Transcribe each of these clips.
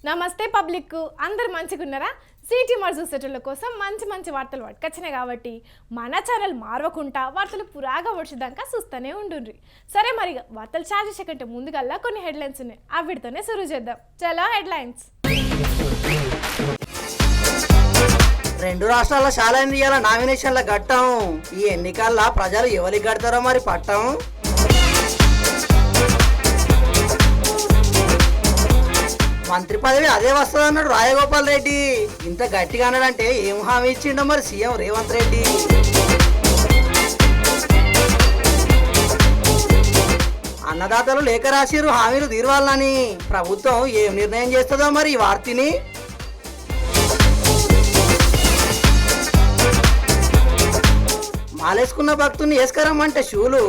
నమస్తే పబ్లిక్ అందరు మంచిగున్నారా? సిటీ మరి చూసేటోళ్ళ కోసం మంచి మంచి వార్తలు పట్టుకొచ్చినాయి కాబట్టి మన ఛానల్ మారవకుండా వార్తలు పురాగా వచ్చేదాకా చూస్తూనే ఉండుండ్రి. సరే మరి వార్తలు చార్జ్ చేసే కంటే ముందుగల్లా కొన్ని హెడ్లైన్స్ ఉన్నాయి, అవిటితోనే సురు చేద్దాం. చలో హెడ్లైన్స్. రెండు రాష్ట్రాల శాలైన ఇయ్యాల నామినేషన్ల ఘట్టం. ఈ ఎన్నికల్లో ప్రజలు ఎవరికి కడతారో మరి పట్టం. మంత్రి పదవి అదే వస్తుందన్నాడు రాజగోపాల్ రెడ్డి. ఇంత గట్టిగా అన్నాడంటే ఏం హామీ ఇచ్చిండో మరి సీఎం రేవంత్ రెడ్డి. అన్నదాతలు లేఖ రాసిరు హామీలు తీరవాలని. ప్రభుత్వం ఏం నిర్ణయం చేస్తుందో మరి ఈ వార్తని. మాలేసుకున్న భక్తుల్ని వేసుకరమ్మంటే షూలు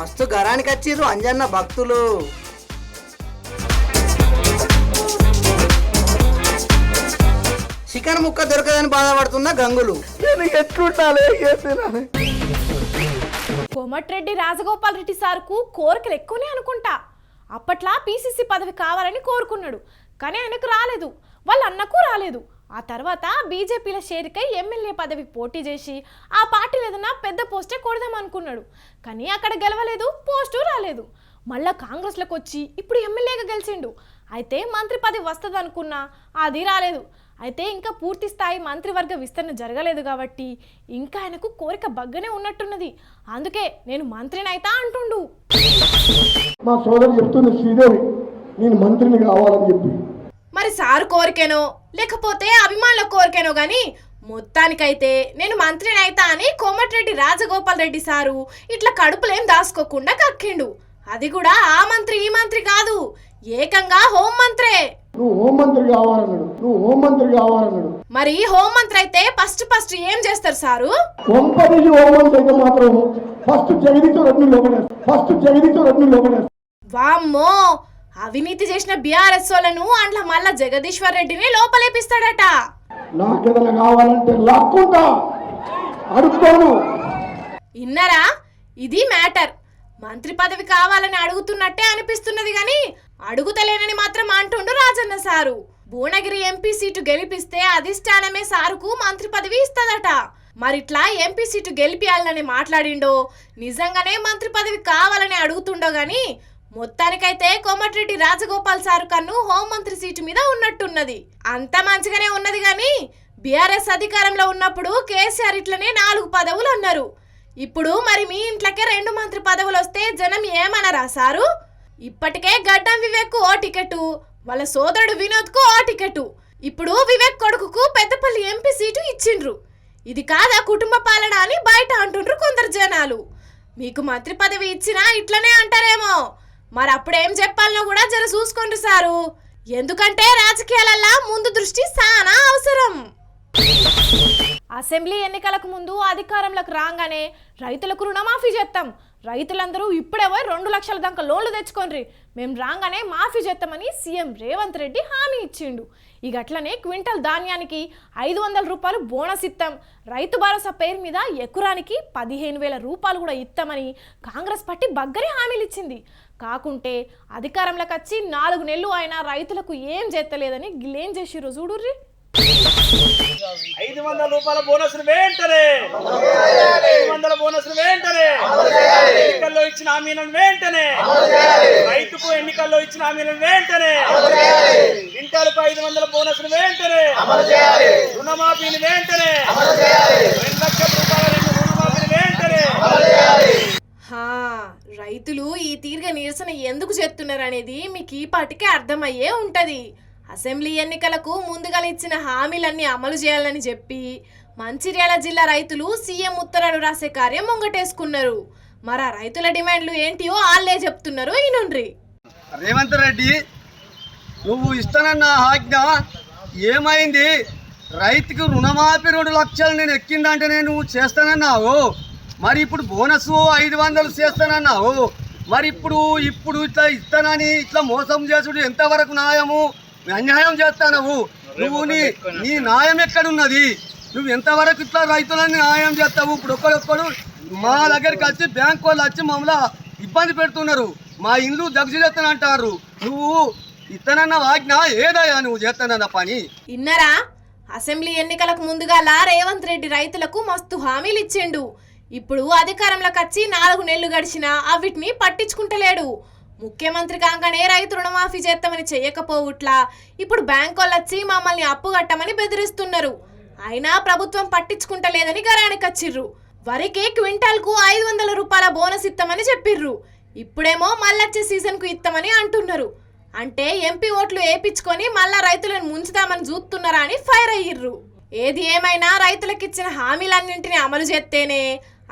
మస్తు గరానికి వచ్చిర్రు అంజన్న భక్తులు. చికెన్ ముక్క దొరకదని బాధపడుతున్న గంగులు. కోమటిరెడ్డి రాజగోపాల్ రెడ్డి సార్కు కోరికలు ఎక్కువనే అనుకుంటా. అప్పట్లా పీసీసీ పదవి కావాలని కోరుకున్నాడు, కానీ ఆయనకు రాలేదు, వాళ్ళ అన్నకు రాలేదు. ఆ తర్వాత బీజేపీలో చేరికై ఎమ్మెల్యే పదవి పోటీ చేసి ఆ పార్టీలో ఏదైనా పెద్ద పోస్టే కొడదాం అనుకున్నాడు, కానీ అక్కడ గెలవలేదు, పోస్టు రాలేదు. మళ్ళా కాంగ్రెస్లోకి వచ్చి ఇప్పుడు ఎమ్మెల్యేగా గెలిచిండు. అయితే మంత్రి పదవి వస్తుంది అనుకున్నా, అది రాలేదు. అయితే ఇంకా పూర్తి స్థాయి మంత్రివర్గ విస్తరణ జరగలేదు కాబట్టి ఇంకా ఆయనకు కోరిక బగ్గనే ఉన్నట్టున్నది. అందుకే నేను మంత్రిని అయితా అంటుండు. మా సోదరు చెప్తున్న శ్రీదేవి నేను మంత్రిని కావాలని చెప్పి. మరి సారు కోరికేనో లేకపోతే అభిమానుల కోరికేనో గాని మొత్తానికైతే నేను మంత్రిని అయితా అని కోమటిరెడ్డి రాజగోపాల్ రెడ్డి సారు ఇట్లా కడుపులేం దాసుకోకుండా కక్కిండు. అది కూడా ఆ మంత్రి ఈ మంత్రి కాదు, ఏకంగా హోం మంత్రే. నువ్వు హోంమంత్రి కావాలన్నాడు, నువ్వు హోంమంత్రి కావాలన్నాడు. మరి హోంమంత్రి అయితే ఫస్ట్ ఏం చేస్తారు సారు? కొంపదీసి హోంమంత్రి అయితే మాత్రం ఫస్ట్ జగదీశ్వర రెడ్డి లోపడేస్తారు. వామ్మో, అవినీతి చేసిన బీఆర్ఎస్ వాళ్ళను అండ్ల మళ్ళా జగదీశ్వర్ రెడ్డిని లోపలేపిస్తాడట. నాకేదైనా కావాలంటే లాక్కుంటా అడుగుతాను. ఇన్నరా, ఇది మ్యాటర్. మంత్రి పదవి కావాలని అడుగుతున్నట్టే అనిపిస్తున్నది గాని అడుగుతలేనని మాత్రం అంటుండు Rajanna sir. Bhuvanagiri MP seat గెలిపిస్తే అధిష్టానమే సారుకు మంత్రి పదవి ఇస్తదట. మరిట్లా ఎంపీ సీటు గెలిపియాలని మాట్లాడిండో నిజంగానే మంత్రి పదవి కావాలని అడుగుతుండో గాని మొత్తానికైతే కోమటిరెడ్డి రాజగోపాల్ సారు కన్ను హోంమంత్రి సీటు మీద ఉన్నట్టున్నది. అంత మంచిగానే ఉన్నది గాని బీఆర్ఎస్ అధికారంలో ఉన్నప్పుడు కేసీఆర్ ఇట్లనే 4 పదవులు అన్నారు. ఇప్పుడు మరి మీ ఇంట్లోకే 2 మంత్రి పదవులు వస్తే జనం ఏమనరా సారు? ఇప్పటికే గడ్డం వివేక్ ఓ టికెట్, వాళ్ళ సోదరుడు వినోద్కు ఓ టికెట్, ఇప్పుడు వివేక్ కొడుకుకు పెద్దపల్లి ఎంపీ సీటు ఇచ్చిండ్రు. ఇది కాదా కుటుంబ పాలన అని బయట అంటుండ్రు కొందరు జనాలు. మీకు మంత్రి పదవి ఇచ్చినా ఇట్లనే అంటారేమో. మరి అప్పుడేం చెప్పాలనో కూడా జర చూసుకోండి సారు, ఎందుకంటే రాజకీయాలల్లా ముందు దృష్టి చాలా అవసరం. అసెంబ్లీ ఎన్నికలకు ముందు అధికారంలోకి రాగానే రైతులకు రుణమాఫీ చేస్తాం, రైతులందరూ ఇప్పుడే 2 లక్షల దాకా లోన్లు తెచ్చుకోండి, మేము రాగానే మాఫీ చేస్తామని సీఎం రేవంత్ రెడ్డి హామీ ఇచ్చిండు. ఇక అట్లనే క్వింటల్ ధాన్యానికి 500 రూపాయలు బోనస్ ఇస్తాం, రైతు భరోసా పేరు మీద ఎకరానికి 15,000 రూపాయలు కూడా ఇస్తామని కాంగ్రెస్ పార్టీ బగ్గరే హామీలు ఇచ్చింది. కాకుంటే అధికారంలోకి వచ్చి 4 నెలలు అయినా రైతులకు ఏం చేస్తలేదని గిలేం చేసిర్రు చూడుర్రి. 500 రూపాయల బోనస్ వెంటనే, 500 బోనస్ వెంటనే, ఎన్నికల్లో ఇచ్చిన హామీలను వెంటనే, రైతుకు ఎన్నికల్లో ఇచ్చిన హామీలను వెంటనే, క్వింటాలకు 500 బోనస్ వెంటనే, రుణమాఫీని వెంటనే, 2 లక్షల రూపాయల రుణమాఫీని వెంటనే. రైతులు ఈ తీరుగా నిరసన ఎందుకు చేస్తున్నారు అనేది మీకు ఈ పాటికే అర్థమయ్యే ఉంటది. అసెంబ్లీ ఎన్నికలకు ముందుగా ఇచ్చిన హామీలన్నీ అమలు చేయాలని చెప్పి మంచిర్యాల జిల్లా రైతులు సీఎం ఉత్తరాలు రాసే కార్యం ముంగటేసుకున్నారు. మరి ఆ రైతుల డిమాండ్లు ఏంటియో వాళ్ళే చెప్తున్నారు. ఈనుండ్రి. రేవంత్ రెడ్డి, నువ్వు ఇస్తానన్న ఆజ్ఞ ఏమైంది? రైతుకు రుణమాఫీ 2 లక్షలు నేను ఎక్కిందంటే నువ్వు చేస్తానన్నావు. మరి ఇప్పుడు బోనస్ 500 చేస్తానన్నావు. మరి ఇప్పుడు ఇట్లా ఇస్తానని ఇట్లా మోసం చేసుడు ఎంతవరకు న్యాయము? అన్యాయం చేస్తావు నువ్వు. నీ న్యాయం ఎక్కడున్నది? నువ్వు ఎంతవరకు ఇట్లా రైతులని న్యాయం చేస్తావు? ఇప్పుడు ఒక్కడొక్కడు మా దగ్గరికి వచ్చి బ్యాంక్ వాళ్ళు వచ్చి మమ్మల్ని ఇబ్బంది పెడుతున్నారు. మా ఇల్లు దగ్గర చేస్తానంటారు. నువ్వు ఇస్తానన్న ఆజ్ఞ ఏదయ్యా నువ్వు చేస్తానన్న పని? ఇన్నరా అసెంబ్లీ ఎన్నికలకు ముందుగాల రేవంత్ రెడ్డి రైతులకు మస్తు హామీలు ఇచ్చిండు. ఇప్పుడు అధికారంలోకి వచ్చి 4 నెలలు గడిచినా అవిటిని పట్టించుకుంటలేడు. ముఖ్యమంత్రి కాగానే రైతు రుణమాఫీ చేస్తామని చెయ్యకపోవుట్లా ఇప్పుడు బ్యాంకోళ్ళు వచ్చి మమ్మల్ని అప్పు కట్టమని బెదిరిస్తున్నారు. అయినా ప్రభుత్వం పట్టించుకుంటలేదని గరానికచ్చిర్రు. వరికి క్వింటాల్కు 500 రూపాయల బోనస్ ఇస్తామని చెప్పిర్రు. ఇప్పుడేమో మళ్ళొచ్చే సీజన్కు ఇస్తామని అంటున్నారు. అంటే ఎంపీ ఓట్లు వేయించుకొని మళ్ళా రైతులను ముంచుతామని చూస్తున్నారా అని ఫైర్ అయ్యిర్రు. ఏది ఏమైనా రైతులకు ఇచ్చిన హామీలన్నింటినీ అమలు చేస్తేనే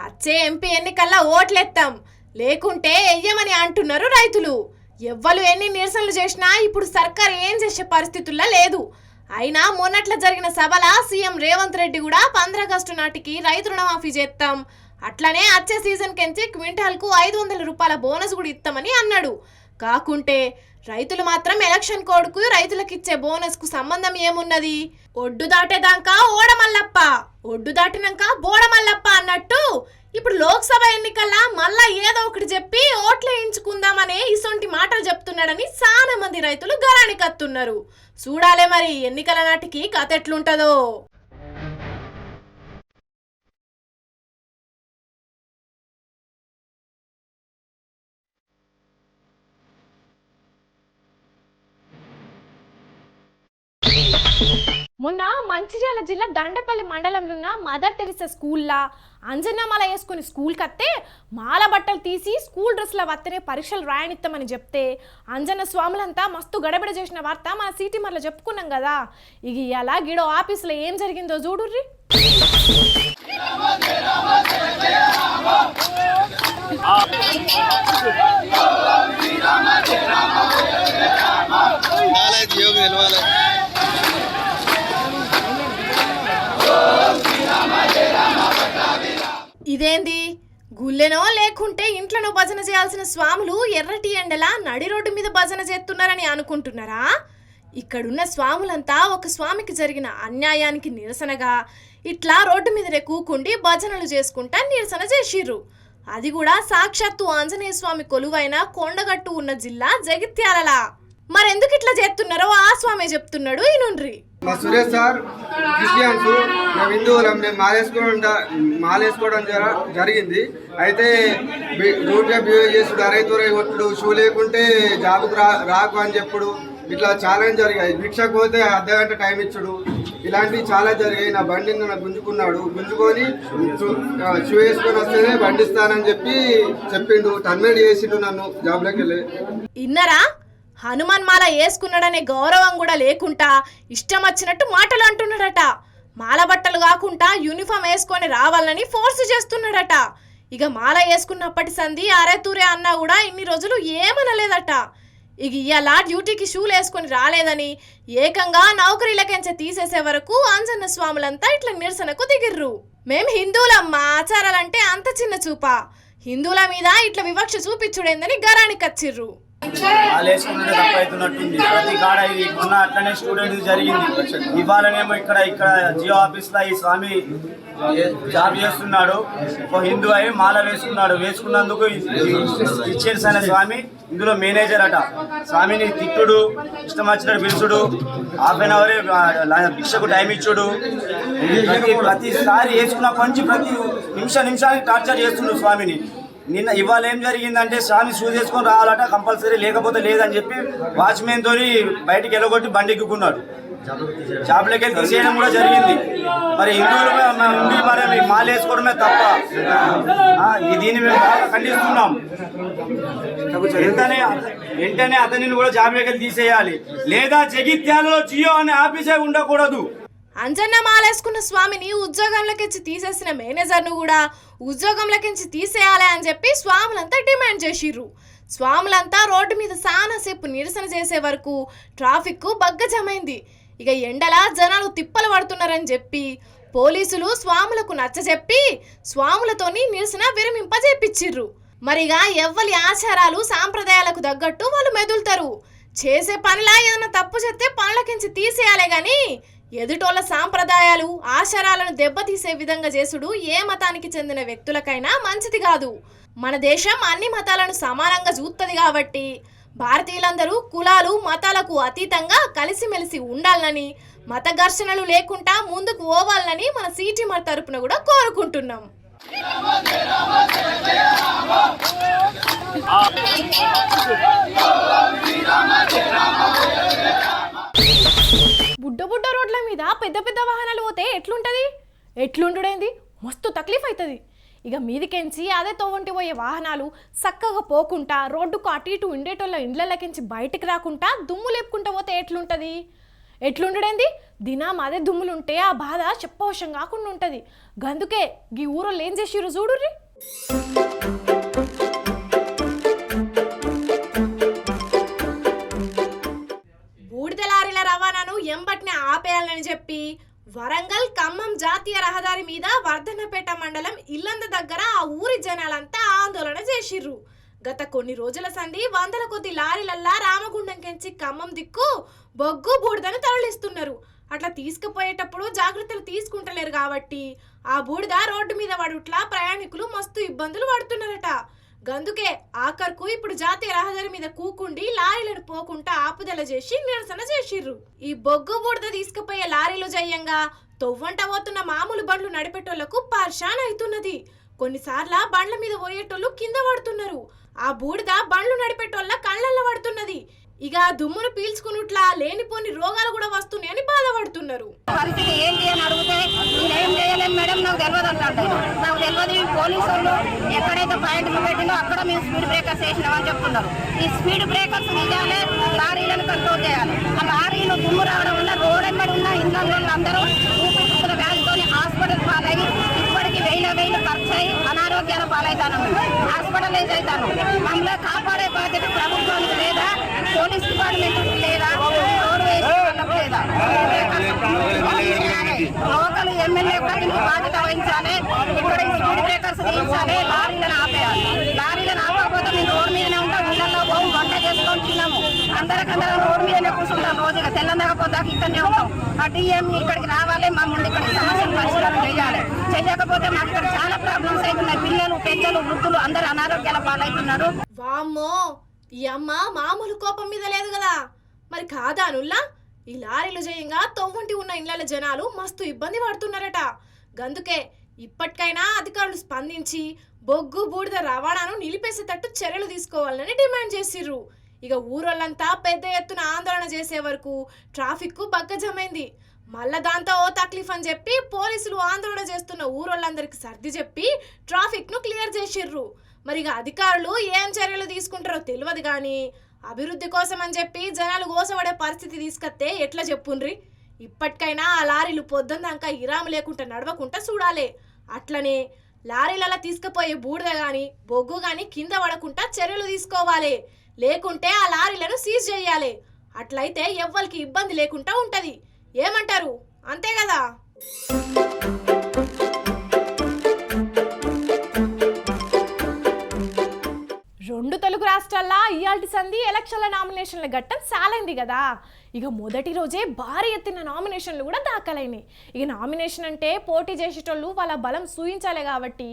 వచ్చే ఎంపీ ఎన్నికల్లో ఓట్లెత్తాం, లేకుంటే వెయ్యమని అంటున్నారు రైతులు. ఎవ్వరు ఎన్ని నిరసనలు చేసినా ఇప్పుడు సర్కార్ ఏం చేసే పరిస్థితుల్లో లేదు. అయినా మొన్నట్ల జరిగిన సభల సీఎం రేవంత్ రెడ్డి కూడా 15 ఆగస్టు నాటికి రైతు రుణమాఫీ చేస్తాం, అట్లనే వచ్చే సీజన్ కెంచి క్వింటాల్కు 500 రూపాయల బోనస్ కూడా ఇస్తామని అన్నాడు. కాకుంటే రైతులు మాత్రం ఎలక్షన్ కోడ్కు రైతులకు ఇచ్చే బోనస్ కు సంబంధం ఏమున్నది? ఒడ్డు దాటేదాకా ఓడమల్లప్ప, ఒడ్డు దాటినాక బోడమల్లప్ప అన్నట్టు ఇప్పుడు లోక్సభ ఎన్నికల్లో మళ్ళా ఏదో ఒకటి చెప్పి ఓట్లు వేయించుకుందామనే ఇసొంటి మాటలు చెప్తున్నాడని చాలా మంది రైతులు గరానికత్తున్నారు. చూడాలే మరి ఎన్నికల నాటికి కథ ఎట్లుంటదో. మొన్న మంచిర్యాల జిల్లా దండపల్లి మండలంలో ఉన్న మదర్ తెరిసా స్కూల్లా అంజన్న మాల వేసుకుని స్కూల్కి వస్తే మాల బట్టలు తీసి స్కూల్ డ్రెస్లో వస్తేనే పరీక్షలు రాయనిస్తామని చెప్తే అంజన్న స్వాములంతా మస్తు గడబిడ చేసిన వార్త మన సిటీ మరలో చెప్పుకున్నాం కదా. ఇక ఇలా గిడో ఆఫీసులో ఏం జరిగిందో చూడుర్రి. ఇదేంది గుళ్ళెనో లేకుంటే ఇంట్లోనో భజన చేయాల్సిన స్వాములు ఎర్రటి ఎండలా నడి రోడ్డు మీద భజన చేస్తున్నారని అనుకుంటున్నారా? ఇక్కడున్న స్వాములంతా ఒక స్వామికి జరిగిన అన్యాయానికి నిరసనగా ఇట్లా రోడ్డు మీదనే కూకుండి భజనలు చేసుకుంటా నిరసన చేసిర్రు. అది కూడా సాక్షాత్తు ఆంజనేయ స్వామి కొలువైన కొండగట్టు ఉన్న జిల్లా జగిత్యాలలా. మరెందుకు ఇట్లా చేస్తున్నారో ఆ స్వామి చెప్తున్నాడు ఈనుండ్రి. మా సురేష్ సార్ క్రిస్టియన్స్, మేము హిందువులం, మేము మాలేసుకోవడం జరిగింది. అయితే రూట్గా బిహేవ్ చేసుడు, అరైతురై కొట్టుడు, షూ లేకుంటే జాబుకు రాకు అని చెప్పుడు, ఇట్లా చాలా జరిగాయి. భిక్షకు పోతే అర్ధగంట టైం ఇచ్చుడు, ఇలాంటివి చాలా జరిగాయి. నా బండిని నన్ను గుంజుకున్నాడు, గుంజుకొని షూ వేసుకొని వస్తేనే బండిస్తానని చెప్పిండు. టర్మినేట్ చేసిండు నన్ను జాబ్లోకి వెళ్ళి. ఇన్నరా హనుమాన్ మాల వేసుకున్నాడనే గౌరవం కూడా లేకుండా ఇష్టం వచ్చినట్టు మాటలు అంటున్నాడట. మాల బట్టలు కాకుండా యూనిఫామ్ వేసుకొని రావాలని ఫోర్స్ చేస్తున్నాడట. ఇక మాల వేసుకున్నప్పటి సంధి అరేతూరే అన్నా కూడా ఇన్ని రోజులు ఏమనలేదట. ఇక ఇవాళ డ్యూటీకి షూలు వేసుకొని రాలేదని ఏకంగా నౌకరీలకెంచ తీసేసే వరకు అంజన్న స్వాములంతా ఇట్లా నిరసనకు దిగిర్రు. మేం హిందువులమ్మా, ఆచారాలంటే అంత చిన్న చూపా, హిందువుల మీద ఇట్లా వివక్ష చూపించుడేందని గరానికచ్చిర్రు. వేసుకున్నట్టు తప్పవుతున్నట్టుంది. ప్రతి కాడ ఇది మొన్న అట్లనే స్టూడెంట్ జరిగింది. ఇవాళనేమో ఇక్కడ జియో ఆఫీస్ లో ఈ స్వామి జాబ్ చేస్తున్నాడు. ఒక హిందూ అయి మాల వేసుకున్నందుకు ఇచ్చేసి అనే స్వామి ఇందులో మేనేజర్ అట. స్వామిని తిట్టుడు, ఇష్టం వచ్చినట్టు పిలుచుడు, ½ భిక్షకు టైం ఇచ్చుడు, ప్రతిసారి వేసుకున్న పంచి ప్రతి నిమిషానికి టార్చర్ చేస్తున్నాడు స్వామిని. ఇవాళ ఏం జరిగిందంటే స్వామి షూ చేసుకొని రావాలట కంపల్సరీ, లేకపోతే లేదని చెప్పి వాచ్మెన్ తోని బయటికి వెళ్ళగొట్టి బండి ఎక్కుకున్నాడు. జాబ్లోకి వెళ్ళి తీసేయడం కూడా జరిగింది. మరి హిందువులు మరి మాల వేసుకోవడమే తప్ప, దీన్ని మేము బాగా ఖండిస్తున్నాం. వెంటనే అతనిని కూడా జాబ్లోకి వెళ్ళి తీసేయాలి, లేదా జగిత్యాలలో జియో అనే ఆఫీసే ఉండకూడదు. అంజన్న మాలేసుకున్న స్వామిని ఉద్యోగంలోకించి తీసేసిన మేనేజర్ను కూడా ఉద్యోగంలోకించి తీసేయాలి అని చెప్పి స్వాములంతా డిమాండ్ చేసిర్రు. స్వాములంతా రోడ్డు మీద చాలాసేపు నిరసన చేసే వరకు ట్రాఫిక్ బగ్గజమైంది. ఇక ఎండల జనాలు తిప్పలు పడుతున్నారని చెప్పి పోలీసులు స్వాములకు నచ్చజెప్పి స్వాములతోని నిరసన విరమింపజేపిచ్చిర్రు. మరిగా ఎవ్వరి ఆచారాలు సాంప్రదాయాలకు తగ్గట్టు వాళ్ళు మెదులుతారు. చేసే పనిలా ఏదైనా తప్పు చేస్తే పనులకించి తీసేయాలే గాని ఎదుటోళ్ళ సాంప్రదాయాలు ఆచారాలను దెబ్బతీసే విధంగా చేసుడు ఏ మతానికి చెందిన వ్యక్తులకైనా మంచిది కాదు. మన దేశం అన్ని మతాలను సమానంగా చూస్తుంది కాబట్టి భారతీయులందరూ కులాలు మతాలకు అతీతంగా కలిసిమెలిసి ఉండాలని, మత ఘర్షణలు లేకుండా ముందుకు పోవాలని మన సిటీమర్ తరపున కూడా కోరుకుంటున్నాం. బుడ్డ బుడ్డ రోడ్ల మీద పెద్ద పెద్ద వాహనాలు పోతే ఎట్లుండుడేంది మస్తు తక్లీఫ్ అవుతుంది. ఇక మీదికెంచి అదే తోవంటి పోయే వాహనాలు చక్కగా పోకుండా రోడ్డుకు అటు ఇటు ఉండేటోళ్ళ ఇండ్లకించి బయటికి రాకుండా దుమ్ము లేపుకుంటూ పోతే ఎట్లుండుడేంది దినం అదే దుమ్ములుంటే ఆ బాధ చెప్పవశం కాకుండా ఉంటుంది. గందుకే ఈ ఊరోళ్ళు ఏం చేసిర్రు చూడుర్రి. బూడిద లారీల రవాణాను ఎంబట్నే ఆపేయాలని చెప్పి వరంగల్ ఖమ్మం జాతీయ రహదారి మీద వర్ధన్నపేట మండలం ఇల్లంద దగ్గర ఆ ఊరి జనాలంతా ఆందోళన చేసిర్రు. గత కొన్ని రోజుల సంది వందల కొద్ది లారీలల్లా రామగుండం కెంచి ఖమ్మం దిక్కు బొగ్గు బూడిదను తరలిస్తున్నారు. అట్లా తీసుకుపోయేటప్పుడు జాగ్రత్తలు తీసుకుంటలేరు కాబట్టి ఆ బూడిద రోడ్డు మీద పడుట్లా ప్రయాణికులు మస్తు ఇబ్బందులు పడుతున్నారట. గందుకే ఆఖర్కు ఇప్పుడు జాతీయ రహదారి మీద కూకుండి లారీలను పోకుండా ఆపుదల చేసి నిరసన చేసిర్రు. ఈ బొగ్గు బూడిద తీసుకుపోయే లారీలు జయంగా తొవ్వంట పోతున్న మామూలు బండ్లు నడిపేటోళ్లకు పర్షాన్ అవుతున్నది. కొన్నిసార్ల బండ్ల మీద పోయేటోళ్ళు కింద పడుతున్నారు. ఆ బూడిద బండ్లు నడిపేటోళ్ళ కళ్ళల్లో పడుతున్నది. ఇక దుమ్మును పీల్చుకున్నట్లా లేనిపోని రోగాలు కూడా వస్తున్నాయని బాధపడుతున్నారు. పరిస్థితి ఏంటి అని అడిగితే నేనేం చేయలేను మేడం, నాకు తెలియదు అంటాడు. నాకు తెలియదు పోలీసు వాళ్ళు ఎక్కడైతే పాయింట్లు పెట్టిందో అక్కడ మేము స్పీడ్ బ్రేకర్స్ వేసినామని చెప్తున్నారు. ఈ స్పీడ్ బ్రేకర్స్ తీయాలి, లారీలను కంట్రోల్ చేయాలి. ఆ లారీలు దుమ్ము రావడం వల్ల రోడ్ ఎమ్మడి ఉన్న ఇళ్ళ అందరూ ఊపిరితిత్తుల వ్యాధితో హాస్పిటల్ పాలయ్యి ఇప్పటికి వేలు ఖర్చు అయ్యి అనారోగ్యాల పాలవుతాను, హాస్పిటలైజ్ అవుతాను. మమ్మల్ని కాపాడే బాధ్యత ప్రభుత్వానికి లేదా, పోలీస్ డిపార్ట్మెంట్ లేదా, రోడ్ వేసే వాళ్ళకు లేదా, లోకల్ ఎమ్మెల్యే దీనికి బాధ్యత వహించాలి. ఇక్కడ స్పీడ్ బ్రేకర్స్ తీయించాలి, లారీలను ఆపేయాలి. లారీలను ఆపకపోతే మేము రోడ్ మీదనే ఉంటాం, ఇళ్లలో పోము, వంట చేసుకొని తిన్నాము, అందరికందరం రోడ్ మీదనే కూర్చుంటాం. రోజుగా తెల్లందకపోతాక ఇక్కడనే ఉంటాం. ఆ డిఎం ఇక్కడికి రావాలి, మా ముందు ఇక్కడ సమస్యలు పరిష్కారం చేయాలి. చేయకపోతే మాకు ఇక్కడ చాలా ప్రాబ్లమ్స్ అవుతున్నాయి. పిల్లలు పెద్దలు వృద్ధులు అందరూ అనారోగ్యాల పాలవుతున్నారు. వామ్మో, ఈ అమ్మ మామూలు కోపం మీద లేదు కదా, మరి కాదా నుల్లా? ఈ లారీలు జయంగా తొవ్వంటి ఉన్న ఇళ్ల జనాలు మస్తు ఇబ్బంది పడుతున్నారట. గందుకే ఇప్పటికైనా అధికారులు స్పందించి బొగ్గు బూడిద రవాణాను నిలిపేసేటట్టు చర్యలు తీసుకోవాలని డిమాండ్ చేసిర్రు. ఇక ఊరోళ్ళంతా పెద్ద ఎత్తున ఆందోళన చేసే వరకు ట్రాఫిక్ బగ్గజమైంది. మళ్ళా దాంతో ఓ తక్లీఫ్ అని చెప్పి పోలీసులు ఆందోళన చేస్తున్న ఊరోళ్ళందరికి సర్ది చెప్పి ట్రాఫిక్ ను క్లియర్ చేసిర్రు. మరి ఇక అధికారులు ఏం చర్యలు తీసుకుంటారో తెలియదు కానీ అభివృద్ధి కోసం అని చెప్పి జనాలు గోసపడే పరిస్థితి తీసుకొస్తే ఎట్లా చెప్పుండ్రి. ఇప్పటికైనా ఆ లారీలు పొద్దున్నాక ఇరాము లేకుండా నడవకుండా చూడాలి. అట్లనే లారీలలో తీసుకుపోయే బూడిద కానీ బొగ్గు కానీ కింద పడకుండా చర్యలు తీసుకోవాలి. లేకుంటే ఆ లారీలను సీజ్ చేయాలి. అట్లయితే ఎవ్వరికి ఇబ్బంది లేకుండా ఉంటది. ఏమంటారు? అంతే కదా. రెండు తెలుగు రాష్ట్రాల్లో ఇయాల్టి సంధి ఎలక్షన్ల నామినేషన్ల ఘట్టం సాలైంది కదా. ఇక మొదటి రోజే భారీ ఎత్తున నామినేషన్లు కూడా దాఖలైనాయి. ఇక నామినేషన్ అంటే పోటీ చేసేటోళ్ళు వాళ్ళ బలం చూయించాలి కాబట్టి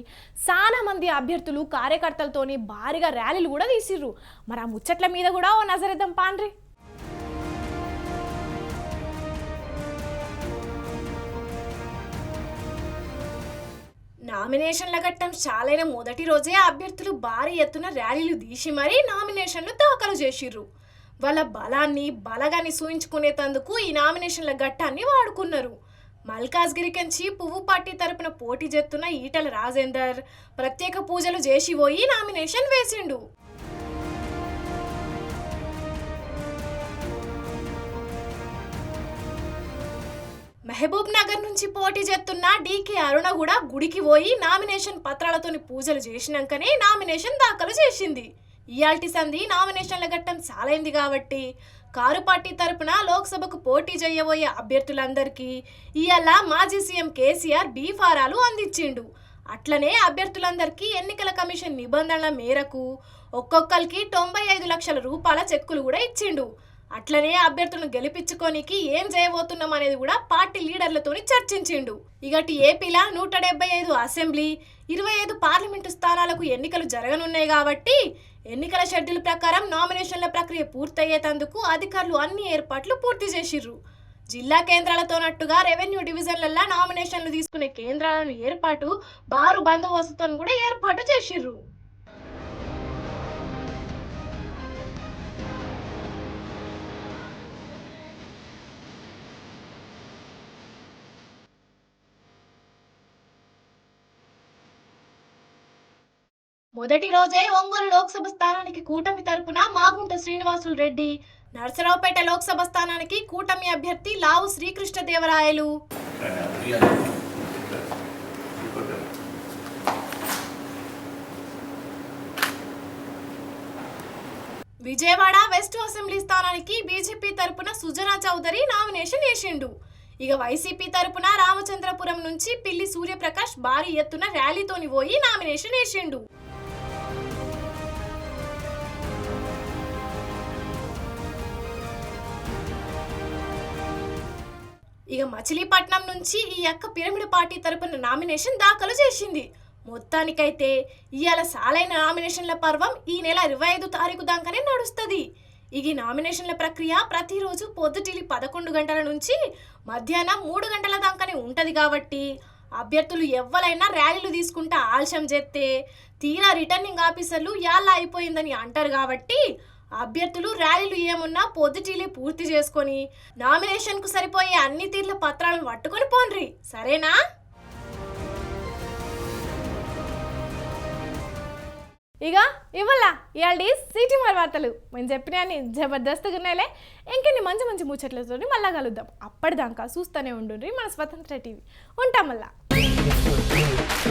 చాలా మంది అభ్యర్థులు కార్యకర్తలతోని భారీగా ర్యాలీలు కూడా తీసిర్రు. మరి ఆ ముచ్చట్ల మీద కూడా ఓ నజరేద్దాం పాండ్రి. నామినేషన్ల ఘట్టం చాలైన మొదటి రోజే అభ్యర్థులు భారీ ఎత్తున ర్యాలీలు తీసి మరీ నామినేషన్లు దాఖలు చేసిర్రు. వాళ్ళ బలగాన్ని సూచించుకునేందుకు ఈ నామినేషన్ల ఘట్టాన్ని వాడుకున్నారు. మల్కాజ్గిరికెంచి పువ్వు పార్టీ తరపున పోటీ చేస్తున్న ఈటల రాజేందర్ ప్రత్యేక పూజలు చేసి పోయి నామినేషన్ వేసిండు. మహబూబ్ నగర్ నుంచి పోటీ చేస్తున్న డీకే అరుణ కూడా గుడికి పోయి నామినేషన్ పత్రాలతోని పూజలు చేసినాకనే నామినేషన్ దాఖలు చేసింది. ఇయాల్టి సంధి నామినేషన్ల ఘట్టం చాలైంది కాబట్టి కారు పార్టీ తరపున లోక్సభకు పోటీ చేయబోయే అభ్యర్థులందరికీ ఇవాళ మాజీ సీఎం కేసీఆర్ బీఫారాలు అందించిండు. అట్లనే అభ్యర్థులందరికీ ఎన్నికల కమిషన్ నిబంధనల మేరకు ఒక్కొక్కరికి 95 లక్షల రూపాయల చెక్కులు కూడా ఇచ్చిండు. అట్లనే అభ్యర్థులను గెలిపించుకోనికి ఏం చేయబోతున్నాం అనేది కూడా పార్టీ లీడర్లతోని చర్చించిండు. ఇగటి ఏపీలా 175 అసెంబ్లీ 25 పార్లమెంటు స్థానాలకు ఎన్నికలు జరగనున్నాయి కాబట్టి ఎన్నికల షెడ్యూల్ ప్రకారం నామినేషన్ల ప్రక్రియ పూర్తయ్యేందుకు అధికారులు అన్ని ఏర్పాట్లు పూర్తి చేసిర్రు. జిల్లా కేంద్రాలతోనట్టుగా రెవెన్యూ డివిజన్లలో నామినేషన్లు తీసుకునే కేంద్రాలను ఏర్పాటు, బారు బందోబస్తును కూడా ఏర్పాటు చేసిర్రు. మొదటి రోజే ఒంగోలు లోక్సభ స్థానానికి కూటమి తరపున మాగుంట శ్రీనివాసులు రెడ్డి, నర్సరావుపేట లోక్సభ స్థానానికి కూటమి అభ్యర్థి లావు శ్రీకృష్ణదేవరాయలు, విజయవాడ వెస్ట్ అసెంబ్లీ స్థానానికి బీజేపీ తరపున సుజనా చౌదరి నామినేషన్ వేసిండు. ఇక వైసీపీ తరపున రామచంద్రపురం నుంచి పిల్లి సూర్యప్రకాష్ భారీ ఎత్తున ర్యాలీతోని పోయి నామినేషన్ వేసిండు. ఇక మచిలీపట్నం నుంచి ఈ అక్క పిరమిడ్ పార్టీ తరపున నామినేషన్ దాఖలు చేసింది. మొత్తానికైతే ఇవాళ సాలైన నామినేషన్ల పర్వం ఈ నెల 25 తారీఖు దాకానే నడుస్తుంది. ఈ నామినేషన్ల ప్రక్రియ ప్రతిరోజు పొద్దుటిలి 11 గంటల నుంచి మధ్యాహ్నం 3 గంటల దాకానే ఉంటుంది. కాబట్టి అభ్యర్థులు ఎవ్వరైనా ర్యాలీలు తీసుకుంటా ఆలస్యం చేస్తే తీరా రిటర్నింగ్ ఆఫీసర్లు యాళ్ళ అయిపోయిందని అంటారు. కాబట్టి అభ్యర్థులు ర్యాలీలు ఏమున్నా పొద్దుటిలే పూర్తి చేసుకొని నామినేషన్కు సరిపోయే అన్ని తీర్ల పత్రాలను పట్టుకొని పోండ్రి, సరేనా? ఇక ఇవ్వాల ఇవాళ సిటీ మరి వార్తలు మేము చెప్పినా జబర్దస్త్గా ఉన్నాయిలే. ఇంకెన్ని మంచి మంచి ముచ్చట్లతో మళ్ళా కలుద్దాం. అప్పటిదాకా చూస్తూనే ఉండుండ్రి మన స్వతంత్ర టీవీ. ఉంటాం మళ్ళా.